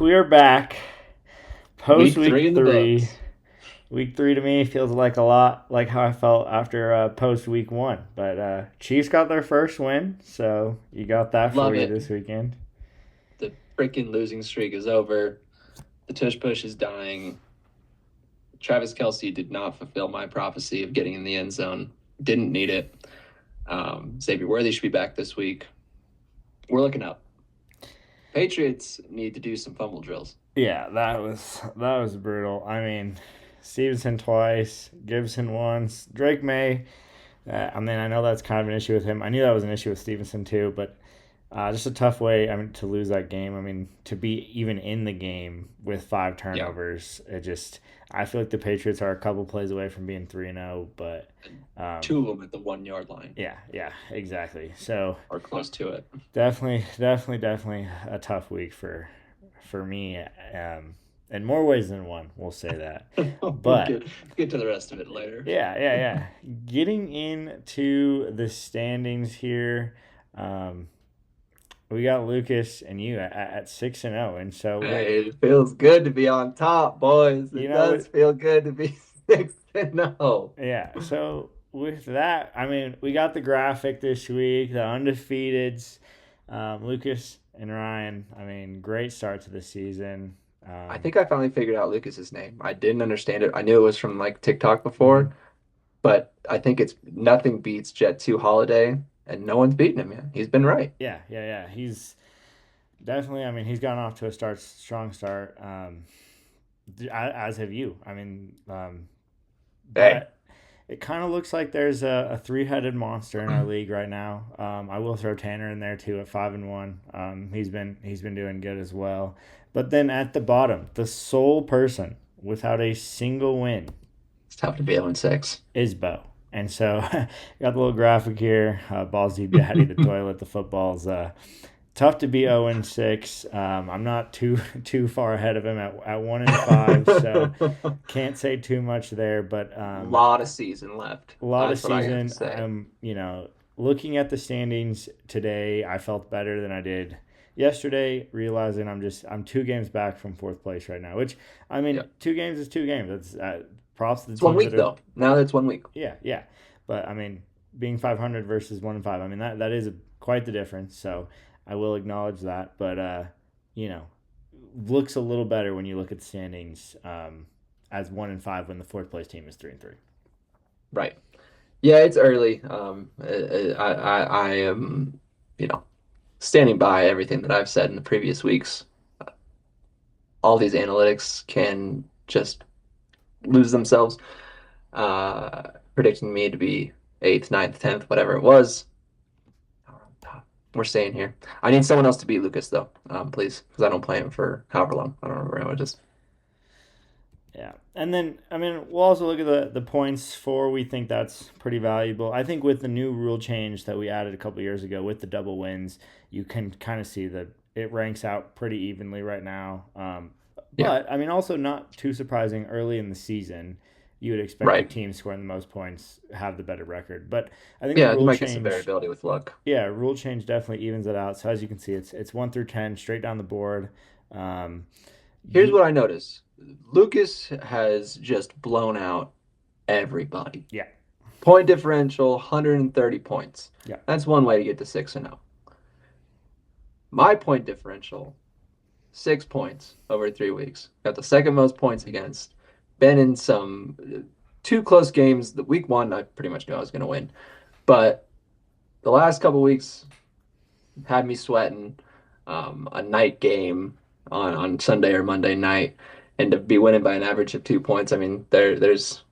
we are back. Post Week week three in the three. books. Week three to me feels like a lot like how I felt after post week one. But Chiefs got their first win, so you got that for Love you it. this weekend. The freaking losing streak is over. The tush push is dying. Travis Kelsey did not fulfill my prophecy of getting in the end zone. Didn't need it. Xavier Worthy should be back this week. We're looking up. Patriots need to do some fumble drills. Yeah, that was brutal. I mean, Stevenson twice, Gibson once, Drake May. I know that's kind of an issue with him. I knew that was an issue with Stevenson too, but just a tough way. To lose that game. To be even in the game with five Yeah. turnovers, it just. I feel like the Patriots are a couple plays away from being 3-0, but Two of them at the 1 yard line yeah, exactly. So or close to it. definitely a tough week for me, in more ways than one. We'll say that, We'll but get to the rest of it later. yeah. Getting into the standings here, um, we got Lucas and you at 6-0, and so Hey, it feels good to be on top, boys. you It know, does feel good to be 6-0. yeah. So with that, we got the graphic this week, the undefeateds, Lucas and Ryan. Great start to the season. I think I finally figured out Lucas's name. I didn't understand it. I knew it was from like TikTok before, Mhm. but I think it's nothing beats Jet 2 Holiday, and no one's beaten him yet. He's been right. Yeah. He's definitely. He's gotten off to a strong start. As have you. Hey, But it kind of looks like there's a three-headed monster in our league right now. I will throw Tanner in there too at 5-1. He's been doing good as well. But then at the bottom, the sole person without a single win it's tough to be 0-6. is Bo. And so got the little graphic here. Balls deep, daddy, the toilet, the footballs. Tough to be 0-6. I'm not too far ahead of him at 1-5, so can't say too much there. But Lot of season left. a lot of That's what I have to season. say. Looking at the standings today, I felt better than I did yesterday. Realizing I'm 2 games back from fourth place right now. Which Yep. 2 games is 2 games. That's props to the It's one teams week that are. though. Now that's 1 week. Yeah. But being 500 versus 1-5. That is quite the difference. So I will acknowledge that. But you know, looks a little better when you look at the standings, as 1-5 when the fourth place team is 3-3. Right. Yeah, it's early. I am, you know, standing by everything that I've said in the previous weeks. All these analytics can just lose themselves, predicting me to be eighth, ninth, 10th, whatever it was. We're staying here. I need someone else to beat Lucas, though, please, because I don't play him for however long. I don't remember how much it is. Yeah, and then we'll also look at the points for. We think that's pretty valuable. I think with the new rule change that we added a couple years ago with the double wins, you can kind of see that it ranks out pretty evenly right now. Yeah, But also not too surprising. Early in the season, you would expect the right. team scoring the most points have the better record. But I think the Yeah, you rule might get some change, variability with luck. rule change definitely evens it out. So as you can see, it's 1 through 10 straight down the board. Um, Here's you, what I noticed. Lucas has just blown out everybody. yeah, Point differential, 130 points. yeah, That's one way to get to 6-0. My point differential, 6 points over 3 weeks. Got the second most points against. Been in some two close games. The week one, I pretty much knew I was going to win. But the last couple weeks had me sweating. A night game on Sunday or Monday night, and to be winning by an average of 2 points. There's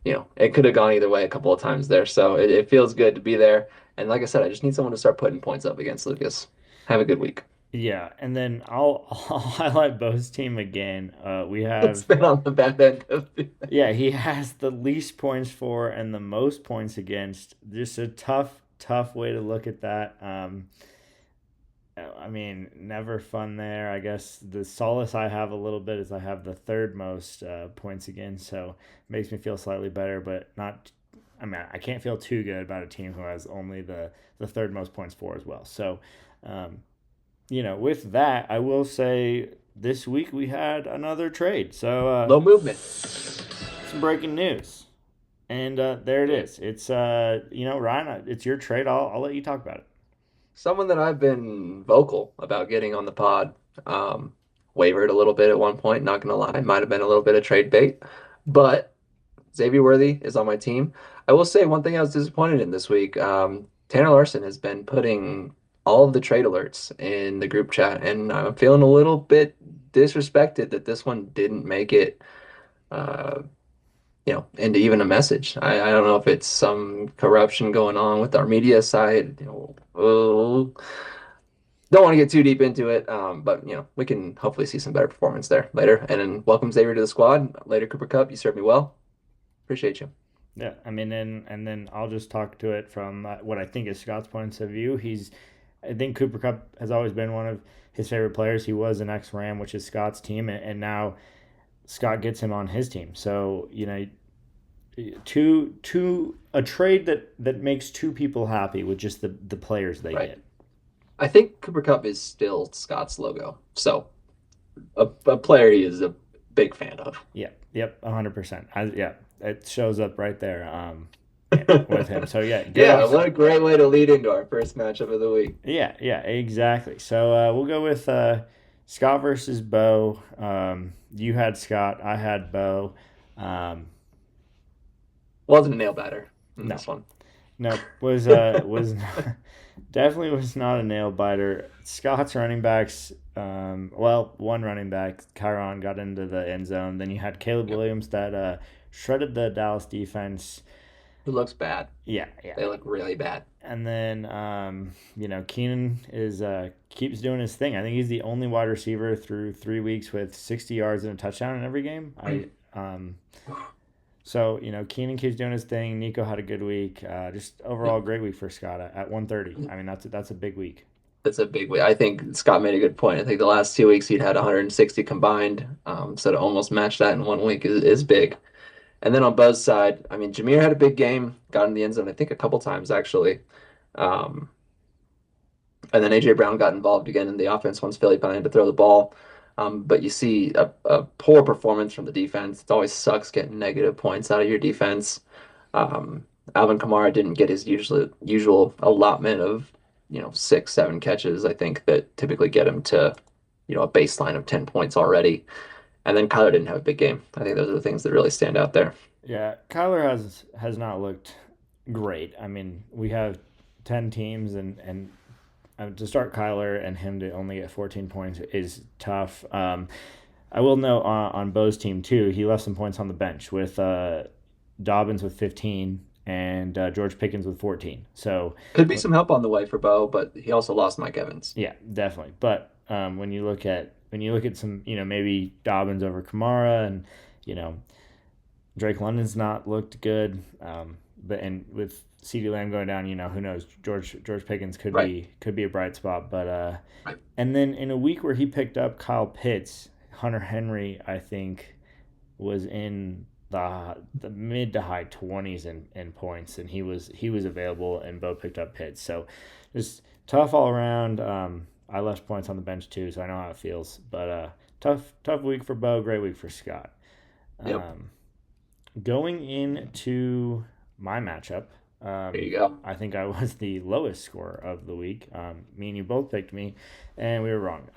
it could have gone either way a couple of times there. So it feels good to be there. And like I said, I just need someone to start putting points up against Lucas. Have a good week. yeah. And then I'll highlight Bo's team again. We It's have been on the bad end of the Yeah, he has the least points for and the most points against. Just a tough way to look at that. Never fun there. I guess the solace I have a little bit is I have the third most points against, so it makes me feel slightly better, but not. I can't feel too good about a team who has only the third most points for as well. So, with that, I will say this week we had another trade. So Low movement. some breaking news. And there it is. It's Ryan, it's your trade. I'll let you talk about it. Someone that I've been vocal about getting on the pod. Um, Wavered a little bit at one point, not gonna lie. Might have been a little bit of trade bait. But Xavier Worthy is on my team. I will say one thing I was disappointed in this week. Tanner Larson has been putting all of the trade alerts in the group chat, and I'm feeling a little bit disrespected that this one didn't make it, uh, into even a message. I don't know if it's some corruption going on with our media side. Don't want to get too deep into it, but we can hopefully see some better performance there later. And then welcome Xavier to the squad later. Cooper Cup, you served me well. Appreciate you. Yeah, I mean, and then I'll just talk to it from what I think is Scott's points of view. I think Cooper Cup has always been one of his favorite players. He was an ex-Ram, which is Scott's team, and now Scott gets him on his team. So a trade that makes two people happy with just the players they Right. get. I think Cooper Cup is still Scott's logo. So a player he is a big fan of. Yeah, yep, 100%. Yeah, it shows up right there. With him. So yeah, Yeah, what a great way to lead into our first matchup of the week. Yeah, exactly. So we'll go with Scott versus Bo. You had Scott, I had Bo. Wasn't a nail biter in No, this one. no, was not, definitely was not a nail biter. Scott's running backs. One running back, Kyron, got into the end zone. Then you had Caleb Yep. Williams that shredded the Dallas defense. It looks bad. Yeah. They look really bad. And then, Keenan keeps doing his thing. I think he's the only wide receiver through 3 weeks with 60 yards and a touchdown in every game. So Keenan keeps doing his thing. Nico had a good week. Just overall great week for Scott at 130. I mean that's a big week. That's a big way. I think Scott made a good point. I think the last 2 weeks he'd had 160 combined. So to almost match that in 1 week is big. And then on Buzz side, I mean, Jameer had a big game, got in the end zone, I think a couple times actually. Um, and then AJ Brown got involved again in the offense once Philly planned to throw the ball. But you see a poor performance from the defense. It always sucks getting negative points out of your defense. Um, Alvin Kamara didn't get his usual allotment of 6, 7 catches. I think that typically get him to a baseline of 10 points already. And then Kyler didn't have a big game. I think those are the things that really stand out there. Yeah, Kyler has not looked great. I mean, we have 10 teams, and to start Kyler and him to only get 14 points is tough. I will note on Bo's team too, he left some points on the bench with Dobbins with 15 and George Pickens with 14. So Could be some help on the way for Bo, but he also lost Mike Evans. yeah, definitely. But when you look at some, maybe Dobbins over Kamara, and Drake London's not looked good. But with CeeDee Lamb going down, who knows? George Pickens could be a bright spot. But Right. and then in a week where he picked up Kyle Pitts, Hunter Henry, I think, was in the mid to high 20s in points, and he was available, and Bo picked up Pitts. So just tough all around. I left points on the bench too, so I know how it feels. But tough week for Bo, great week for Scott. Yep. Going into my matchup, There you go. I think I was the lowest score of the week. Me and you both picked me, and we were wrong.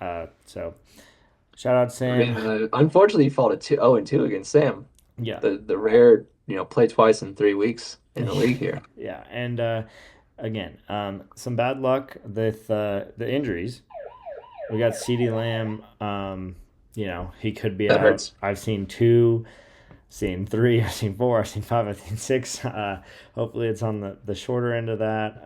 So shout out I Sam. mean, unfortunately, you fell to 0-2 against Sam. Yeah. The rare, play twice in 3 weeks in the league here. Yeah, and again, some bad luck with the injuries. We got CeeDee Lamb. He could be That out. hurts. I've seen 2, seen 3, I've seen 4, I've seen 5, I've seen 6. Hopefully it's on the shorter end of that.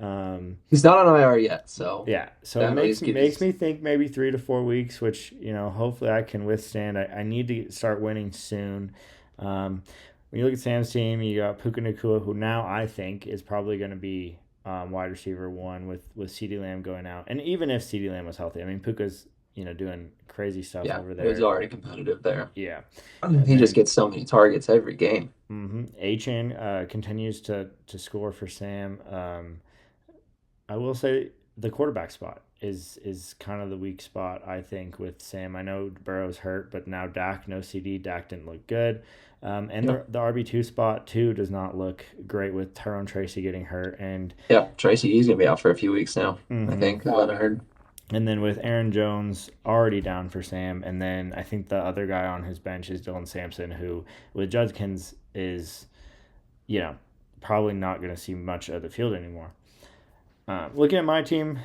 He's not on IR yet, so Yeah, so that it makes me think maybe 3 to 4 weeks, which hopefully I can withstand. I need to start winning soon. When you look at Sam's team, you got Puka Nacua, who now I think is probably going to be wide receiver 1 with CeeDee Lamb going out. And even if CeeDee Lamb was healthy, I mean, Puka's doing crazy stuff over there. He was already competitive there. Yeah, He just gets so many targets every game. Achane continues to score for Sam. I will say the quarterback spot is kind of the weak spot, I think, with Sam. I know Burrow's hurt, but now Dak, no CD. Dak didn't look good. And Yeah. the RB2 spot, too, does not look great with Tyrone Tracy getting hurt. And Yeah, Tracy, he's gonna be out for a few weeks now, I mhm. think. What I heard. And then with Aaron Jones already down for Sam, and then I think the other guy on his bench is Dylan Sampson, who with Judkins is, you know, probably not going to see much of the field anymore. Looking at my team,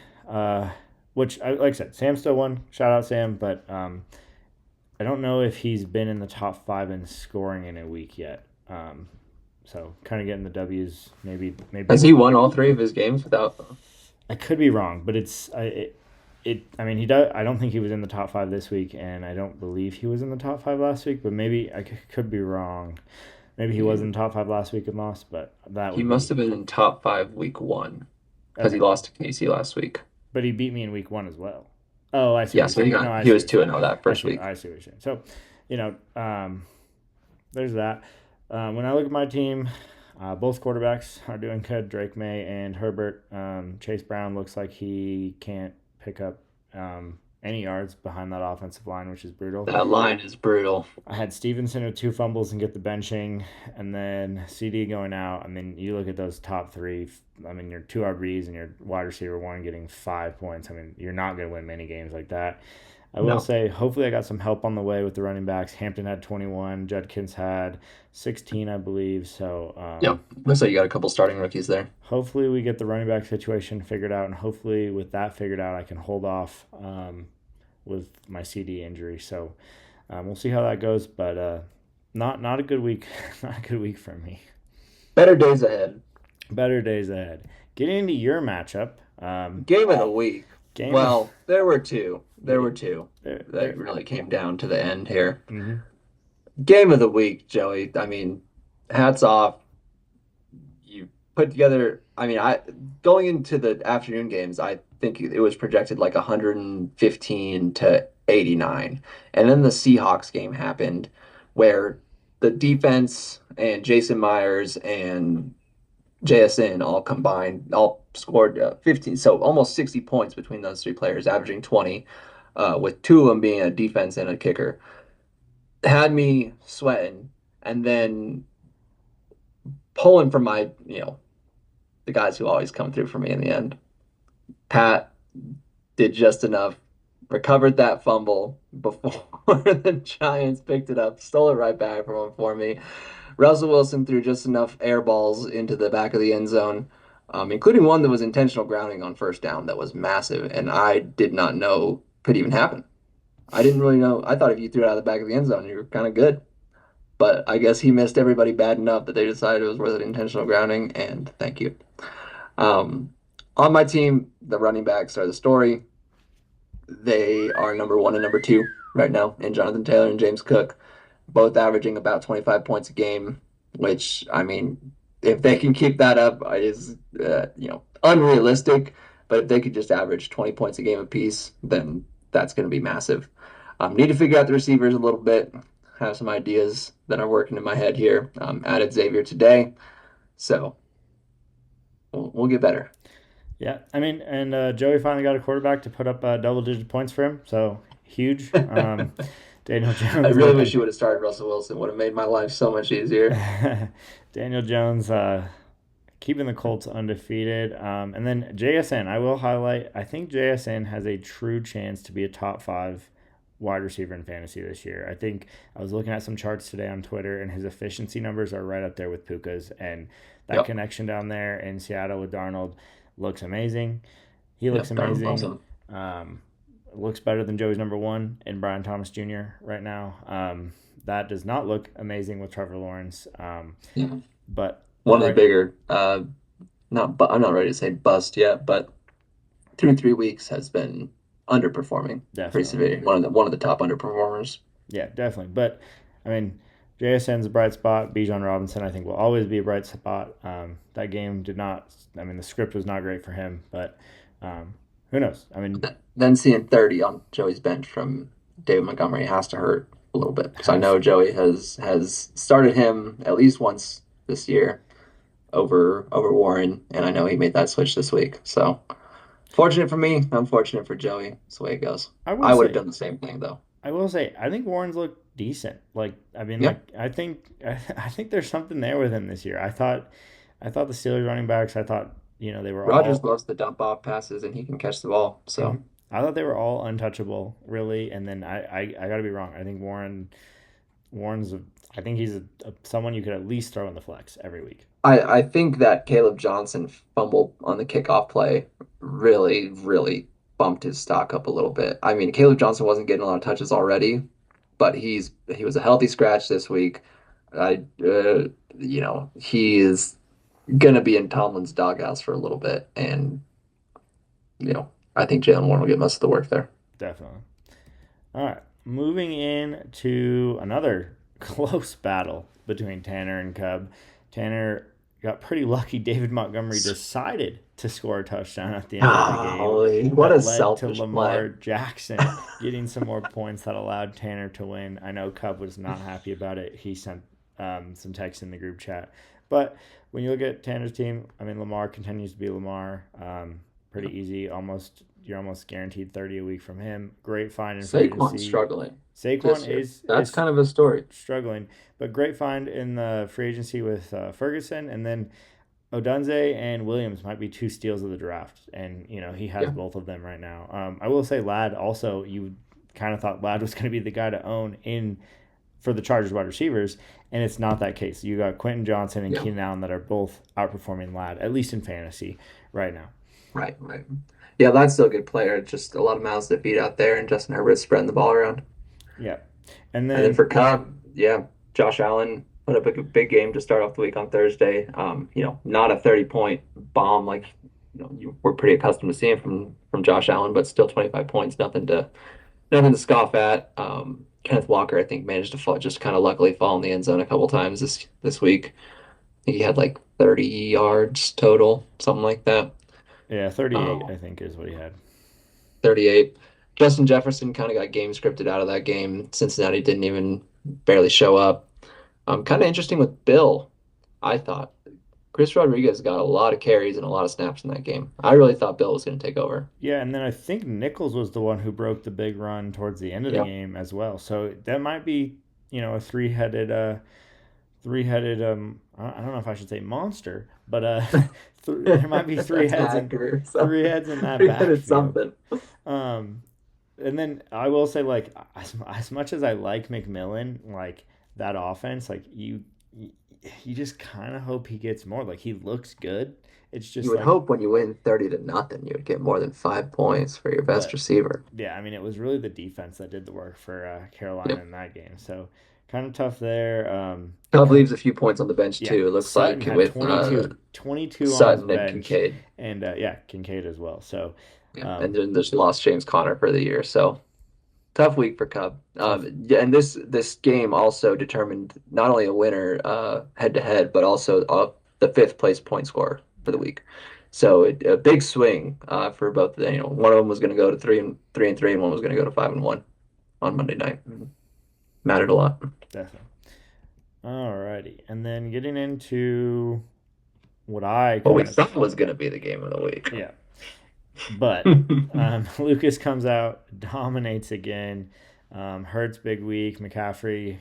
which, like I said, Sam still won. Shout out Sam, but I don't know if he's been in the top 5 in scoring in a week yet. So kind of getting the W's, maybe. Has he won all 3 of his games without? I could be wrong, but I mean, he does. I don't think he was in the top 5 this week, and I don't believe he was in the top 5 last week. But maybe I could be wrong. Maybe he was in the top 5 last week and lost, but that He would must be have been in top 5 week 1 because he okay. lost to Casey last week. But he beat me in week 1 as well. Oh, I see Yeah, what so you're saying. No, I he see was what you're 2-0 that saying. first week. I see what you're saying. So, you know, there's that. When I look at my team, both quarterbacks are doing good. Drake May and Herbert. Chase Brown looks like he can't pick up any yards behind that offensive line, which is brutal. That line is brutal. I had Stevenson with 2 fumbles and get the benching, and then CD going out. I mean, you look at those top 3. I mean, your 2 RBs and your wide receiver 1 getting 5 points. I mean, you're not going to win many games like that. I will No. say, hopefully, I got some help on the way with the running backs. Hampton had 21. Judkins had 16, I believe. So, Yep. Looks like you got a couple starting rookies there. hopefully, we get the running back situation figured out, and hopefully, with that figured out, I can hold off with my CD injury. So, we'll see how that goes, but not a good week. Not a good week for me. Better days ahead. Better days ahead. Getting into your matchup. Game of the week. Game. Well, there were 2. There were 2 There. that really came down to the end here. Mm-hmm. Game of the week, Joey. I mean, hats off. You put together. I mean, I going into the afternoon games, I think it was projected like 115 to 89, and then the Seahawks game happened, where the defense and Jason Myers and JSN all combined, all scored 15, so almost 60 points between those 3 players, averaging 20, with 2 of them being a defense and a kicker. Had me sweating, and then pulling from my, the guys who always come through for me in the end. Pat did just enough, recovered that fumble before the Giants picked it up, stole it right back from him for me. Russell Wilson threw just enough air balls into the back of the end zone, including one that was intentional grounding on first down that was massive, and I did not know could even happen. I didn't really know. I thought if you threw it out of the back of the end zone, you were kind of good. But I guess he missed everybody bad enough that they decided it was worth an intentional grounding, and thank you. On my team, the running backs are the story. They are number 1 and number 2 right now in Jonathan Taylor and James Cook, both averaging about 25 points a game, which, I mean, if they can keep that up is, unrealistic. But if they could just average 20 points a game apiece, then that's going to be massive. Need to figure out the receivers a little bit. Have some ideas that are working in my head here. Added Xavier today, so we'll get better. Yeah, I mean, and Joey finally got a quarterback to put up double-digit points for him, so huge. Daniel Jones. I really wish you would have started Russell Wilson. Would have made my life so much easier. Daniel Jones keeping the Colts undefeated. And then JSN, I will highlight, I think JSN has a true chance to be a top 5 wide receiver in fantasy this year. I think I was looking at some charts today on Twitter, and his efficiency numbers are right up there with Puka's, and that connection down there in Seattle with Darnold looks amazing. He looks amazing. Awesome. Looks better than Joey's number 1 in Brian Thomas Jr. right now. That does not look amazing with Trevor Lawrence. But one of the bigger, I'm not ready to say bust yet, but through 3 weeks has been underperforming. Definitely. Pretty severe. One of the top underperformers. Yeah, definitely. But I mean, JSN's a bright spot. Bijan Robinson, I think, will always be a bright spot. That game did not. I mean, the script was not great for him, but who knows? I mean, then seeing 30 on Joey's bench from David Montgomery has to hurt a little bit, because I know Joey has started him at least once this year over Warren, and I know he made that switch this week. So Fortunate for me, unfortunate for Joey. That's the way it goes. I will I would have say, done the same thing though. I think Warren's looked decent. Like, I mean, Yeah. like, I think there's something there with him this year. I thought the Steelers running backs, I thought, they were Rogers all, loves the dump off passes and he can catch the ball. So mhm. I thought they were all untouchable, really. And then I got to be wrong. I think Warren's, I think he's someone you could at least throw in the flex every week. I think that Caleb Johnson fumble on the kickoff play really, really bumped his stock up a little bit. I mean, Caleb Johnson wasn't getting a lot of touches already, but he was a healthy scratch this week. I he is gonna be in Tomlin's doghouse for a little bit, and I think Jalen Warren will get most of the work there. Definitely. All right. Moving in to another close battle between Tanner and Cub. Tanner got pretty lucky. David Montgomery decided to score a touchdown at the end of the game Golly, what a that led to selfish Lamar play. Jackson getting some more points that allowed Tanner to win. I know Cub was not happy about it. He sent some text in the group chat. But when you look at Tanner's team, I mean, Lamar continues to be Lamar. Pretty easy. You're almost guaranteed 30 a week from him. Great find in free Saquon's agency. struggling this Saquon year. is That's is kind of a story. struggling, but great find in the free agency with Ferguson, and then Odunze and Williams might be two steals of the draft, and he has Yeah. both of them right now. I will say Ladd also. You kind of thought Ladd was going to be the guy to own in for the Chargers wide receivers, and it's not that case. You got Quentin Johnson and Yeah. Keenan Allen that are both outperforming Ladd, at least in fantasy right now. Right, right. Yeah, Ladd's still a good player. Just a lot of mouths to feed out there, and Justin Herbert's spreading the ball around. Yeah, and And then then for Cobb, yeah, Josh Allen put up a big game to start off the week on Thursday. Not a 30-point bomb like you were pretty accustomed to seeing from Josh Allen, but still 25 points, nothing to scoff at. Kenneth Walker, I think, managed to fall, just kind of luckily fall in the end zone a couple times this week. I think he had like 30 yards total, something like that. yeah, 38 Um, I think is what he had. 38. Justin Jefferson kind of got game scripted out of that game. Cincinnati didn't even barely show up. Kind of interesting with Bill, I thought. Chris Rodriguez got a lot of carries and a lot of snaps in that game. I really thought Bill was going to take over. Yeah, and then I think Nichols was the one who broke the big run towards the end of the Yeah. game as well. So that might be, a three-headed I don't know if I should say monster, but there might be three heads in Attacker, three heads in that three-headed backfield. something. Um and then I will say, like, as much as I like McMillan, like, that offense, like, you just kind of hope he gets more. Like, he looks good. It's You just would like, hope when you win 30 to nothing, you would get more than 5 points for your best but receiver. yeah, I mean, it was really the defense that did the work for Yeah. Carolina in that game. So kind of tough there. Cub leaves a few points on the bench Yeah, too. It looks Sutton like had with 22 on his Sutton and bench, Kincaid. and yeah, Kincaid as well. So Yeah, and um, then there's lost James Conner for the year. So tough week for Cub. tough. Yeah, and this game also determined not only a winner head to head, but also the fifth place point scorer for the week. So a big swing for both. One of them was going to go to three, and one was going to go to 5-1 on Monday night. Mattered a lot. Definitely. Alrighty, and then getting into what I What we kind of thought was going to be the game of the week. yeah, but Lucas comes out, dominates again. Hurts big week. McCaffrey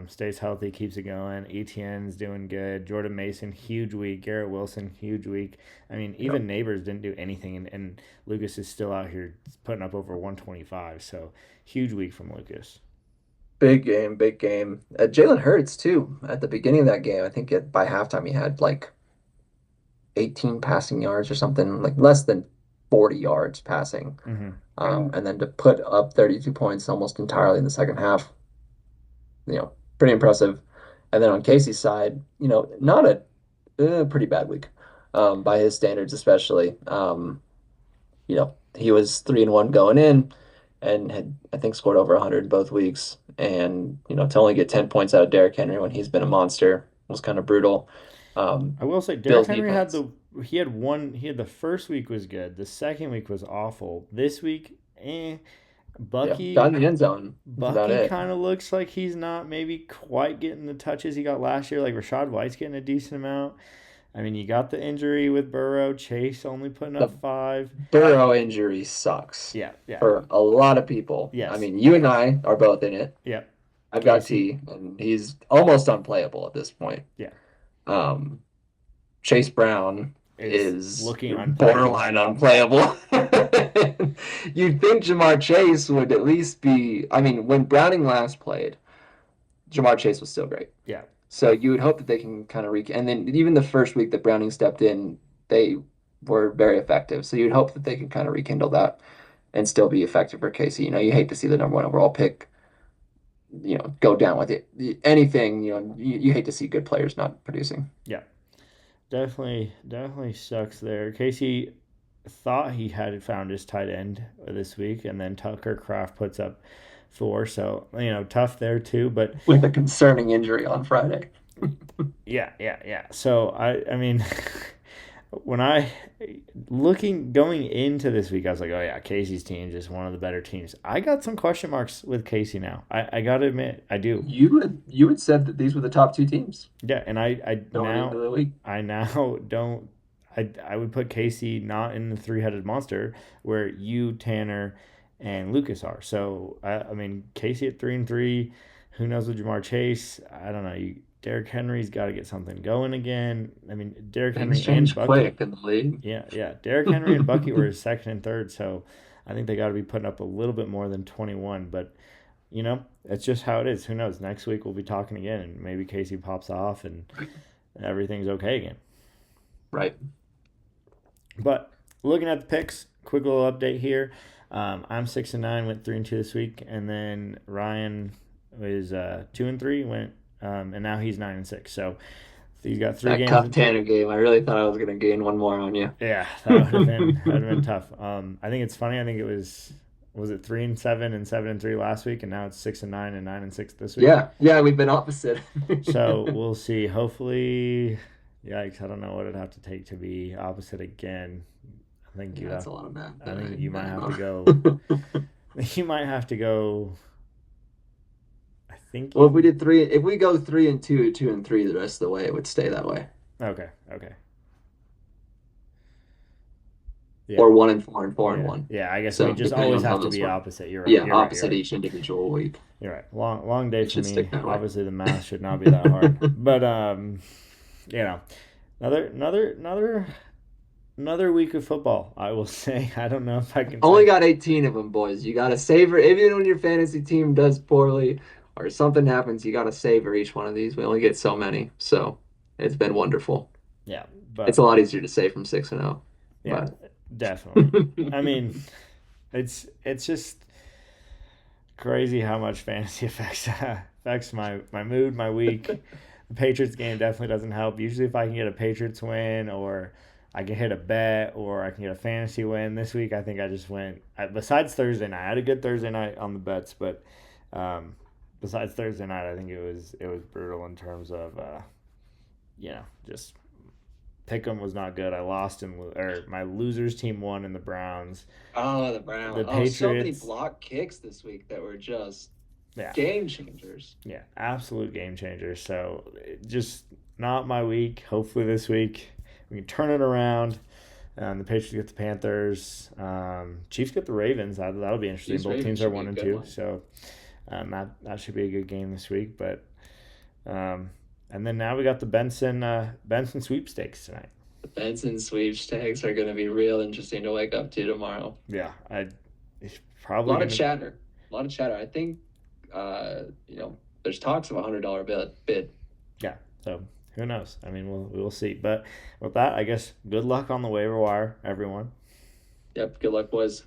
stays healthy, keeps it going. Etienne's doing good. Jordan Mason, huge week. Garrett Wilson, huge week. I mean, even Neighbors didn't do anything, and Lucas is still out here putting up over 125. So huge week from Lucas. Big game, big game. Jalen Hurts too. At the beginning of that game, I think by halftime he had like 18 passing yards or something, like less than 40 yards passing. Mm-hmm. And then to put up 32 points almost entirely in the second half, pretty impressive. And then on Casey's side, not a pretty bad week by his standards, especially. He was 3-1 going in and had, I think, scored over 100 both weeks. And, to only get 10 points out of Derrick Henry when he's been a monster was kind of brutal. I will say Derrick Bill's Henry had defense. the first week was good. The second week was awful. This week, Yeah, got Bucky in the end zone. That's about Bucky it. kind of looks like he's not maybe quite getting the touches he got last year. Like Rashad White's getting a decent amount. I mean, you got the injury with Burrow. Chase only putting The up 5. Burrow injury sucks Yeah, yeah, for a lot of people. I yes, mean, you and I are both in it. yeah. I've got Casey, T, and he's almost unplayable at this point. yeah, Um, Chase Brown is is looking unplayable. borderline unplayable. You'd think Jamar Chase would at least be. I mean, when Browning last played, Jamar Chase was still great. Yeah, So you would hope that they can kind of and then even the first week that Browning stepped in, they were very effective. So you'd hope that they can kind of rekindle that and still be effective for Casey. You hate to see the number one overall pick, go down with it. Anything, you hate to see good players not producing. yeah. Definitely sucks there. Casey thought he had found his tight end this week, and then Tucker Kraft puts up 4. So tough there too. But With a concerning injury on Friday. yeah. So I mean, when going into this week, I was like, oh yeah, Casey's team is one of the better teams. I got some question marks with Casey now. I got to admit, I do. You had said that these were the top 2 teams Yeah, and I going into the week. I now don't. I would put Casey not in the 3-headed monster where you, Tanner, and Lucas are. So I mean, Casey at 3-3. Who knows with Jamar Chase? I don't know. Derrick Henry's got to get something going again. I mean, Derrick Henry and Bucky. Quick in the league. Yeah. Derrick Henry and Bucky were second and third, so I think they got to be putting up a little bit more than 21. But that's just how it is. Who knows? Next week we'll be talking again, and maybe Casey pops off and everything's okay again. Right. But looking at the picks, quick little update here. I'm 6-9, went 3-2 this week, and then Ryan was 2-3, went and now he's 9-6. So he's got 3 games. That Cup Tanner game, I really thought I was going to gain one more on you. Yeah, that would have been tough. I think it's funny. I think it was it 3-7 and 7-3 last week, and now it's 6-9 and 9-6 this week. Yeah, we've been opposite. So we'll see. Hopefully, yikes! I don't know what it'd have to take to be opposite again. I think that's a lot of math. I think you might have to go. You might have to go. I think. Well, if we did 3, if we go 3-2, 2-3, the rest of the way, it would stay that way. Okay. Yeah. Or 1-4 and 4-1. Yeah, I guess we just always have to be opposite. You're right. Yeah, opposite each individual week. You're right. Long day for me. Obviously, the math should not be that hard. But another week of football. I will say. I don't know if I can. Only got 18 of them, boys. You got to savor. Even when your fantasy team does poorly or something happens, you got to savor each one of these. We only get so many, so it's been wonderful. Yeah, but it's a lot easier to save from 6-0. Yeah. But. Definitely. I mean, it's just crazy how much fantasy affects my mood, my week. The Patriots game definitely doesn't help. Usually if I can get a Patriots win or I can hit a bet or I can get a fantasy win. This week I think I just went besides Thursday night. I had a good Thursday night on the bets, but besides Thursday night I think it was brutal in terms of just Pick'em was not good. I lost my losers team won in the Browns. Oh, the Browns. The Patriots. So many block kicks this week that were just game changers. Yeah, absolute game changers. So just not my week. Hopefully this week we can turn it around. The Patriots get the Panthers. Chiefs get the Ravens. That'll be interesting. Both teams are 1-2. So that should be a good game this week. But and then now we got the Benson Sweepstakes tonight. The Benson Sweepstakes are going to be real interesting to wake up to tomorrow. Yeah, it's probably a lot of chatter. I think there's talks of $100 bid. Yeah, so who knows? I mean, we'll see. But with that, I guess good luck on the waiver wire, everyone. Yep, good luck, boys.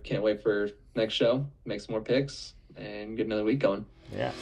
Can't wait for next show. Make some more picks and get another week going. Yeah.